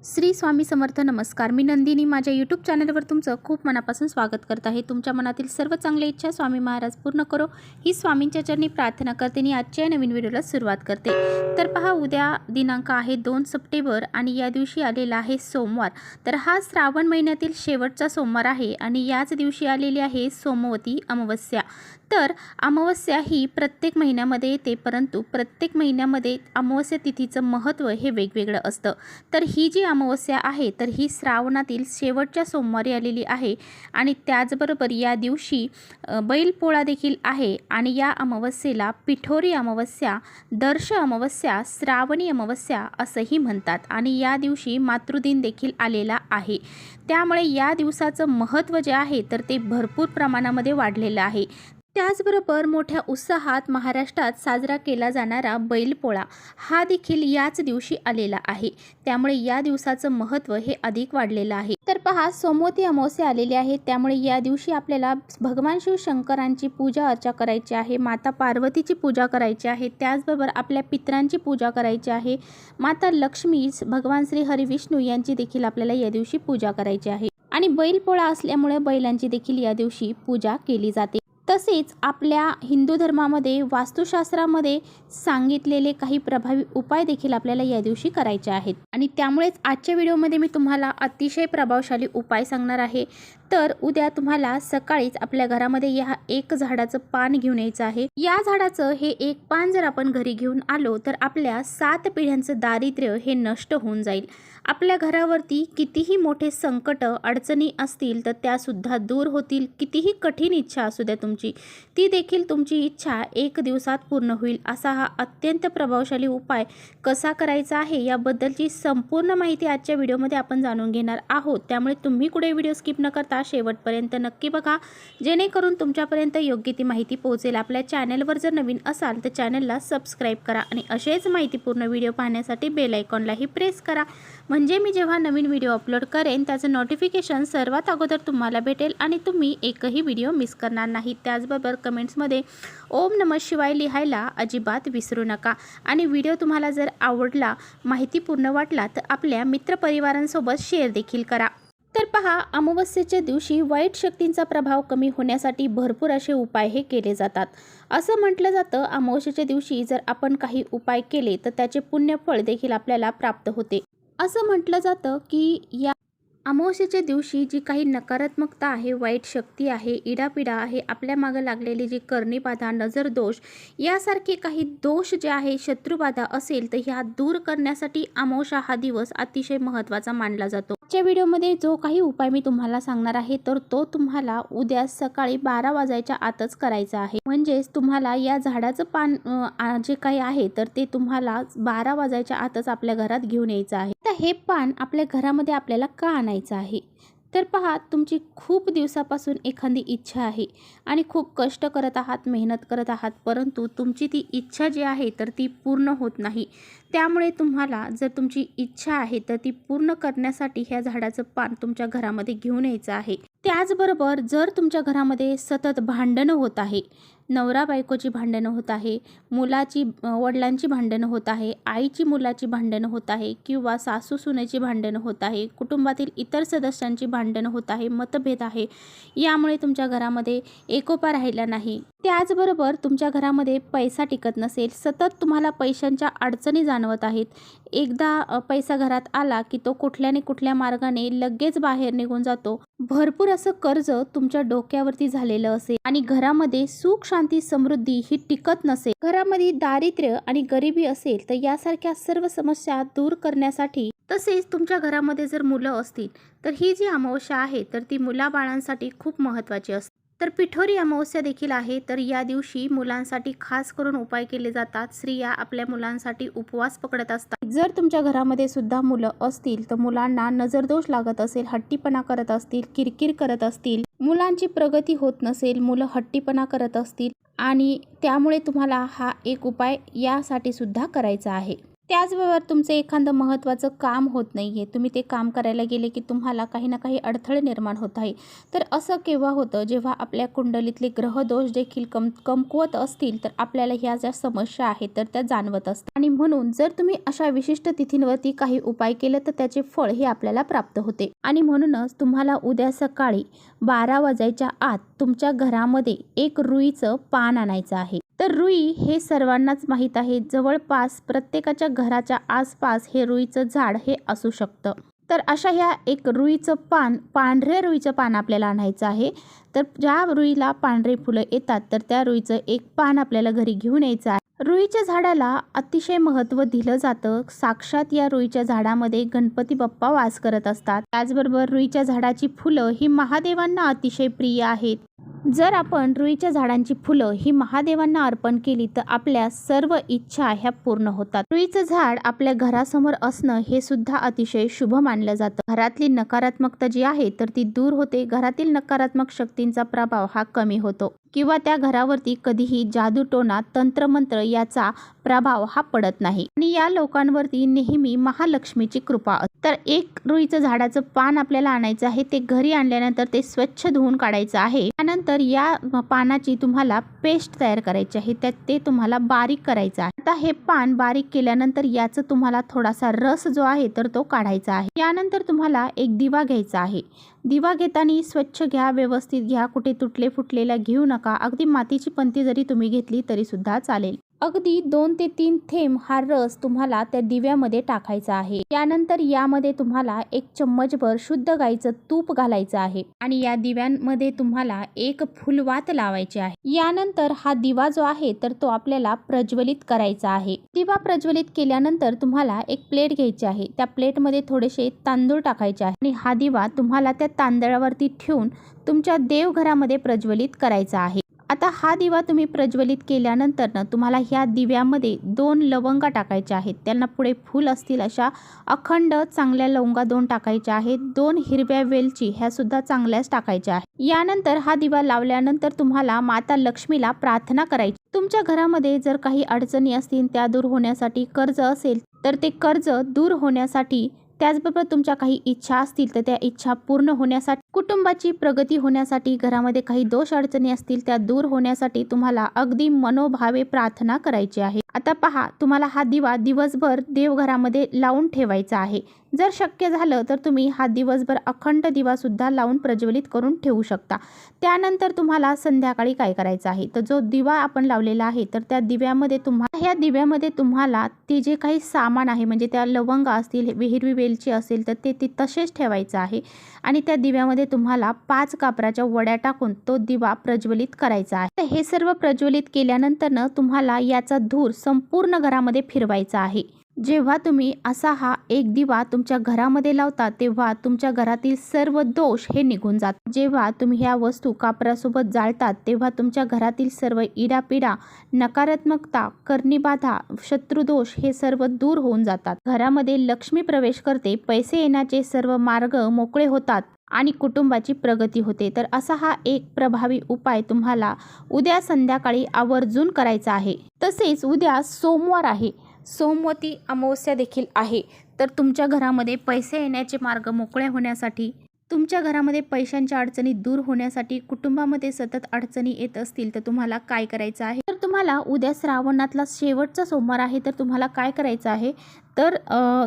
श्री स्वामी समर्थ. नमस्कार. मी नंदिनी माझ्या यूट्यूब चॅनलवर तुमचं खूप मनापासून स्वागत करत आहे. तुमच्या मनातील सर्व चांगल्या इच्छा स्वामी महाराज पूर्ण करो ही स्वामींच्या चरणी प्रार्थना करते आणि आजच्या नवीन व्हिडिओला सुरुवात करते. तर पहा, उद्या दिनांक आहे 2 सप्टेंबर आणि या दिवशी आलेला आहे सोमवार. तर हा श्रावण महिन्यातील शेवटचा सोमवार आहे आणि याच दिवशी आलेली आहे सोमवती अमावस्या. तर अमावस्या ही प्रत्येक महिन्यामध्ये येते, परंतु प्रत्येक महिन्यामध्ये अमावस्या तिथीचं महत्त्व हे वेगवेगळं असतं. तर ही जी अमावस्या आहे तर ही श्रावणातील शेवटच्या सोमवारी आलेली आहे आणि त्याचबरोबर या दिवशी बैलपोळा देखील आहे आणि या अमावस्येला पिठोरी अमावस्या, दर्श अमावस्या, श्रावणी अमावस्या असंही म्हणतात आणि या दिवशी मातृदिन देखील आलेला आहे. त्यामुळे या दिवसाचं महत्त्व जे आहे तर ते भरपूर प्रमाणामध्ये वाढलेलं आहे. त्याचबरोबर मोठ्या उत्साहात महाराष्ट्रात साजरा केला जाणारा बैलपोळा हा देखील याच दिवशी आलेला आहे. त्यामुळे या दिवसाचं महत्त्व हे अधिक वाढलेलं आहे. तर पहा, सोमवती अमावस्या आलेली आहे, त्यामुळे या दिवशी आपल्याला भगवान शिव शंकरांची पूजा अर्चा करायची आहे, माता पार्वतीची पूजा करायची आहे, त्याचबरोबर आपल्या पितरांची पूजा करायची आहे, माता लक्ष्मी, भगवान श्री हरी विष्णू यांची देखील आपल्याला या दिवशी पूजा करायची आहे आणि बैलपोळा असल्यामुळे बैलांची देखील या दिवशी पूजा केली जाते. तसेच आपल्या हिंदू धर्मामध्ये वास्तुशास्त्रामध्ये सांगितलेले काही प्रभावी उपाय देखील आपल्याला या दिवशी करायचे आहेत आणि त्यामुळेच आजच्या व्हिडिओमध्ये मी तुम्हाला अतिशय प्रभावशाली उपाय सांगणार आहे. तर उद्या तुम्हाला सकाळीच आपल्या घरामध्ये या एक झाडाचं पान घेऊन यायचं आहे. या झाडाचं हे एक पान जर आपण घरी घेऊन आलो तर आपल्या 7 पिढ्यांचं दारिद्र्य हे नष्ट होऊन जाईल. आपल्या घरावरती कितीही मोठे संकट अडचणी असतील तर त्यासुद्धा दूर होतील. कितीही कठीण इच्छा असू द्या तुमची, ती देखील तुमची इच्छा 1 दिवसात पूर्ण होईल. असा हा अत्यंत प्रभावशाली उपाय कसा करायचा आहे याबद्दलची संपूर्ण माहिती आजच्या व्हिडिओमध्ये आपण जाणून घेणार आहोत. त्यामुळे तुम्ही कुठे व्हिडिओ स्किप न करता शेवटपर्यंत नक्की बघा, जेणेकरून तुमच्यापर्यंत योग्य ती माहिती पोहोचेल. आपल्या चॅनलवर जर नवीन असाल तर चॅनलला सबस्क्राईब करा आणि असेच माहितीपूर्ण व्हिडिओ पाहण्यासाठी बेल आयकॉनलाही प्रेस करा, म्हणजे मी जेव्हा नवीन व्हिडिओ अपलोड करेन त्याचं नोटिफिकेशन सर्वात अगोदर तुम्हाला भेटेल आणि तुम्ही एकही व्हिडिओ मिस करणार नाही. त्याचबरोबर कमेंट्समध्ये ओम नमः शिवाय लिहायला अजिबात विसरू नका आणि व्हिडिओ तुम्हाला जर आवडला, माहितीपूर्ण वाटला तर आपल्या मित्रपरिवारांसोबत शेअर देखील करा. तर पहा, अमावस्येच्या दिवशी वाईट शक्तींचा प्रभाव कमी होण्यासाठी भरपूर असे उपाय हे केले जातात. असं म्हटलं जातं, अमावस्येच्या दिवशी जर आपण काही उपाय केले तर त्याचे पुण्यफळ देखील आपल्याला प्राप्त होते. असं म्हटलं जातं की या अमावस्येच्या दिवशी जी काही नकारात्मकता आहे, वाईट शक्ती आहे, इडापिडा आहे, आपल्या मागं लागलेली जी करणीबाधा, नजर दोष यासारखे काही दोष जे आहे, शत्रुबाधा असेल तर ह्या दूर करण्यासाठी अमावस्या हा दिवस अतिशय महत्त्वाचा मानला जातो. आजच्या व्हिडिओमध्ये जो काही उपाय मी तुम्हाला सांगणार आहे तर तो तुम्हाला उद्या सकाळी 12 वाजायच्या आतच करायचा आहे. म्हणजेच तुम्हाला या झाडाचं पान जे काही आहे तर ते तुम्हाला 12 वाजायच्या आतच आपल्या घरात घेऊन यायचं आहे. तर हे पान आपल्या घरामध्ये आपल्याला का आणायचं आहे? तर पहा, तुमची खूप दिवसापासून एखादी इच्छा आहे आणि खूप कष्ट करत आहात, मेहनत करत आहात, परंतु तुमची ती इच्छा जी आहे तर ती पूर्ण होत नाही. त्यामुळे तुम्हाला जर तुमची इच्छा आहे तर ती पूर्ण करण्यासाठी ह्या झाडाचं पान तुमच्या घरामध्ये घेऊन यायचं आहे. त्याचबरोबर जर तुमच्या घरामध्ये सतत भांडणं होत आहे, नवरा बायकोची भांडणं होत आहे, मुलाची वडिलांची भांडणं होत आहे, आईची मुलाची भांडणं होत आहे किंवा सासू सुनेची भांडणं होत आहे, कुटुंबातील इतर सदस्यांची भांडणं होत आहे, मतभेद आहे, यामुळे तुमच्या घरामध्ये एकोपा राहिला नाही. त्याचबरोबर तुमच्या घरामध्ये पैसा टिकत नसेल, सतत तुम्हाला पैशांच्या अडचणी जाणवत आहेत, एकदा पैसा घरात आला की तो कुठल्या न कुठल्या मार्गाने लगेच बाहेर निघून जातो, भरपूर असं कर्ज तुमच्या डोक्यावरती झालेलं असेल आणि घरामध्ये सुख शांती समृद्धी ही टिकत नसेल, घरामध्ये दारिद्र्य आणि गरिबी असेल तर यासारख्या सर्व समस्या दूर करण्यासाठी, तसेच तुमच्या घरामध्ये जर मुलं असतील तर ही जी अमावस्या आहे तर ती मुलाबाळांसाठी खूप महत्त्वाची असते. तर पिठोरी अमावस्या देखील आहे, तर या दिवशी मुलांसाठी खास करून उपाय केले जातात. स्त्रिया आपल्या मुलांसाठी उपवास पकडत असतात. जर तुमच्या घरामध्ये सुद्धा मुलं असतील तर मुलांना नजरदोष लागत असेल, हट्टीपणा करत असतील, किरकिर करत असतील, मुलांची प्रगती होत नसेल, मुलं हट्टीपणा करत असतील आणि त्यामुळे तुम्हाला हा एक उपाय यासाठी सुद्धा करायचा आहे. त्याचबरोबर तुमचं एखादं महत्त्वाचं काम होत नाही आहे, तुम्ही ते काम करायला गेले की तुम्हाला काही ना काही अडथळे निर्माण होत आहे. तर असं केव्हा होतं, जेव्हा आपल्या कुंडलीतले ग्रहदोष देखील कमकुवत असतील तर आपल्याला ह्या ज्या समस्या आहेत तर त्या जाणवत असतात. आणि म्हणून जर तुम्ही अशा विशिष्ट तिथींवरती काही उपाय केले तर त्याचे फळ हे आपल्याला प्राप्त होते. आणि म्हणूनच तुम्हाला उद्या सकाळी 12 वाजायच्या आत तुमच्या घरामध्ये एक रुईचं पान आणायचं आहे. तर रुई हे सर्वांनाच माहीत आहे, जवळपास प्रत्येकाच्या घराच्या आसपास हे रुईचं झाड हे असू शकतं. तर अशा ह्या एक रुईचं पान, पांढऱ्या रुईचं पान आपल्याला आणायचं आहे. तर ज्या रुईला पांढरे फुलं येतात तर त्या रुईचं एक पान आपल्याला घरी घेऊन यायचं आहे. रुईच्या झाडाला अतिशय महत्त्व दिलं जातं. साक्षात या रुईच्या झाडामध्ये गणपती बाप्पा वास करत असतात. त्याचबरोबर रुईच्या झाडाची फुलं ही महादेवांना अतिशय प्रिय आहेत. जर आपण रुईच्या झाडांची फुलं ही महादेवांना अर्पण केली तर आपल्या सर्व इच्छा ह्या पूर्ण होतात. रुईचं झाड आपल्या घरासमोर असणं हे सुद्धा अतिशय शुभ मानलं जातं. घरातली नकारात्मकता जी आहे तर ती दूर होते. घरातील नकारात्मक शक्तींचा प्रभाव हा कमी होतो किंवा त्या घरावरती कधीही जादूटोणा, तंत्रमंत्र याचा प्रभाव हा पडत नाही. आणि या लोकांवरती नेहमी महालक्ष्मीची कृपा असते. तर एक रुईचं झाडाचं पान आपल्याला आणायचं आहे. ते घरी आणल्यानंतर ते स्वच्छ धुवून काढायचं आहे. त्यानंतर या पानाची तुम्हाला पेस्ट तयार करायची आहे. ते तुम्हाला बारीक करायचं आहे. आता हे पान बारीक केल्यानंतर याचं तुम्हाला थोडासा रस जो आहे तर तो काढायचा आहे. यानंतर तुम्हाला एक दिवा घ्यायचा आहे. दिवा घेताना स्वच्छ घ्या, व्यवस्थित घ्या, कुठे तुटले फुटलेला घेऊ नका. अगदी मातीची पंती जरी तुम्ही घेतली तरी सुद्धा चालेल. अगदी 2 ते 3 थेंब हा रस तुम्हाला त्या दिव्यामध्ये टाकायचा आहे. त्यानंतर यामध्ये तुम्हाला 1 चम्मचभर शुद्ध गाईचं तूप घालायचं आहे आणि या दिव्यांमध्ये तुम्हाला एक फुलवात लावायची आहे. यानंतर हा दिवा जो आहे तर तो आपल्याला प्रज्वलित करायचा आहे. दिवा प्रज्वलित केल्यानंतर तुम्हाला एक प्लेट घ्यायची आहे. त्या प्लेटमध्ये थोडेसे तांदूळ टाकायचे आहे आणि हा दिवा तुम्हाला त्या तांदळावरती ठेवून तुमच्या देवघरामध्ये प्रज्वलित करायचा आहे. आता हा दिवा तुम्ही प्रज्वलित केल्यानंतर ना तुम्हाला ह्या दिव्यामध्ये 2 लवंगा टाकायच्या आहेत. त्यांना पुढे फूल असतील अशा अखंड चांगल्या लवंगा 2 टाकायच्या आहेत. 2 हिरव्या वेलची ह्या सुद्धा चांगल्याच टाकायच्या आहेत. यानंतर हा दिवा लावल्यानंतर तुम्हाला माता लक्ष्मीला प्रार्थना करायची. तुमच्या घरामध्ये जर काही अडचणी असतील त्या दूर होण्यासाठी, कर्ज असेल तर ते कर्ज दूर होण्यासाठी, त्याचबरोबर तुमच्या काही इच्छा असतील तर त्या इच्छा पूर्ण होण्यासाठी, कुटुंबाची प्रगती होण्यासाठी, घरामध्ये काही दोष अडचणी असतील त्या दूर होण्यासाठी तुम्हाला अगदी मनोभावे प्रार्थना करायची आहे. आता पहा, तुम्हाला हा दिवा दिवसभर देवघरामध्ये लावून ठेवायचा आहे. जर शक्य झालं तर तुम्ही हा दिवसभर अखंड दिवा सुद्धा लावून प्रज्वलित करून ठेवू शकता. त्यानंतर तुम्हाला संध्याकाळी काय करायचं आहे, तर जो दिवा आपण लावलेला आहे तर त्या दिव्यामध्ये तुम्हाला ते जे काही सामान आहे, म्हणजे त्या लवंगा असतील, हिरवी वेलची असेल तर ते तसेच ठेवायचं आहे आणि त्या दिव्यामध्ये तुम्हाला 5 कापराच्या वड्या टाकून तो दिवा प्रज्वलित करायचा आहे. तर हे सर्व प्रज्वलित केल्यानंतर तुम्हाला याचा धूर संपूर्ण घरामध्ये फिरवायचा आहे. जेव्हा तुम्ही असा हा एक दिवा तुमच्या घरामध्ये लावता तेव्हा तुमच्या घरातील सर्व दोष हे निघून जातात. जेव्हा तुम्ही ह्या वस्तू कापरासोबत जाळतात तेव्हा तुमच्या घरातील सर्व इडापिडा, नकारात्मकता, कर्णीबाधा, शत्रुदोष हे सर्व दूर होऊन जातात. घरामध्ये लक्ष्मी प्रवेश करते, पैसे येण्याचे सर्व मार्ग मोकळे होतात आणि कुटुंबाची प्रगती होते. तर असा हा एक प्रभावी उपाय तुम्हाला उद्या संध्याकाळी आवर्जून करायचा आहे. तसेच उद्या सोमवार आहे, सोमवती अमावस्या देखील आहे. तर तुमच्या घरामध्ये पैसे येण्याचे मार्ग मोकळे होण्यासाठी, तुमच्या घरामध्ये पैशांच्या अडचणी दूर होण्यासाठी, कुटुंबामध्ये सतत अडचणी येत असतील तर तुम्हाला काय करायचं आहे, तर तुम्हाला उद्या श्रावणातला शेवटचा सोमवार आहे तर तुम्हाला काय करायचं आहे, तर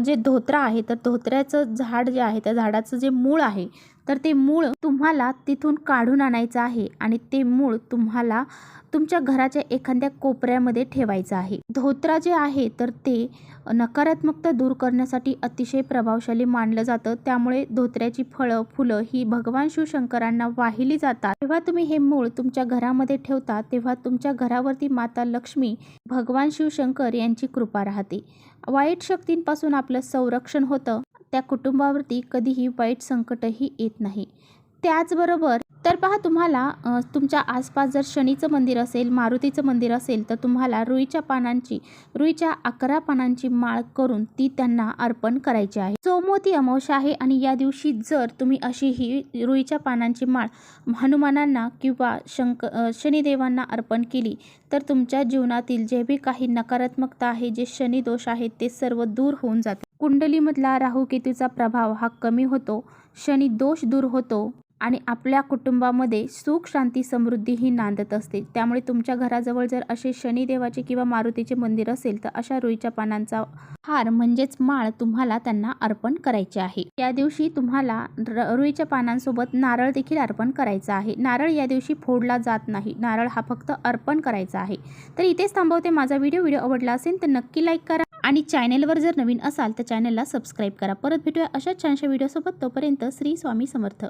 जे धोत्रा आहे तर धोत्र्याचं झाड जे आहे त्या झाडाचं जे मूळ आहे तर ते मूळ तुम्हाला तिथून काढून आणायचं आहे आणि ते मूळ तुम्हाला तुमच्या घराच्या एखाद्या कोपऱ्यामध्ये ठेवायचं आहे. धोत्रा जे आहे तर ते नकारात्मकता दूर करण्यासाठी अतिशय प्रभावशाली मानलं जातं. त्यामुळे धोत्र्याची फळं, फुलं ही भगवान शिवशंकरांना वाहिली जातात. जेव्हा तुम्ही हे मूळ तुमच्या घरामध्ये ठेवता तेव्हा तुमच्या घरावरती माता लक्ष्मी, भगवान शिवशंकर यांची कृपा राहते. वाईट शक्तींपासून आपलं संरक्षण होतं. त्या कुटुंबावरती कधीही वाईट संकटही येत नाही. त्याचबरोबर तर पहा, तुम्हाला तुमच्या आसपास जर शनीचं मंदिर असेल, मारुतीचं मंदिर असेल, तर तुम्हाला रुईच्या 11 पानांची माळ करून ती त्यांना अर्पण करायची आहे. सोमवती अमावस्या आहे आणि या दिवशी जर तुम्ही अशी ही रुईच्या पानांची माळ हनुमानांना किंवा शनिदेवांना अर्पण केली तर तुमच्या जीवनातील जे बी काही नकारात्मकता आहे, जे शनी दोष आहेत, ते सर्व दूर होऊन जाते. कुंडलीमधला राहू केतूचा प्रभाव हा कमी होतो, शनी दोष दूर होतो आणि आपल्या कुटुंबामध्ये सुख, शांती, समृद्धी ही नांदत असते. त्यामुळे तुमच्या घराजवळ जर असे शनिदेवाचे किंवा मारुतीचे मंदिर असेल तर अशा रुईच्या पानांचा हार म्हणजेच माळ तुम्हाला त्यांना अर्पण करायचे आहे. या दिवशी तुम्हाला रुईच्या पानांसोबत नारळ देखील अर्पण करायचा आहे. नारळ या दिवशी फोडला जात नाही, नारळ हा फक्त अर्पण करायचा आहे. तर इथेच थांबवते. माझा व्हिडिओ आवडला असेल तर नक्की लाईक करा आणि चॅनेलवर जर नवीन असाल तर चॅनेलला सबस्क्राईब करा. परत भेटूया अशाच छानशा व्हिडिओसोबत. तोपर्यंत श्री स्वामी समर्थ.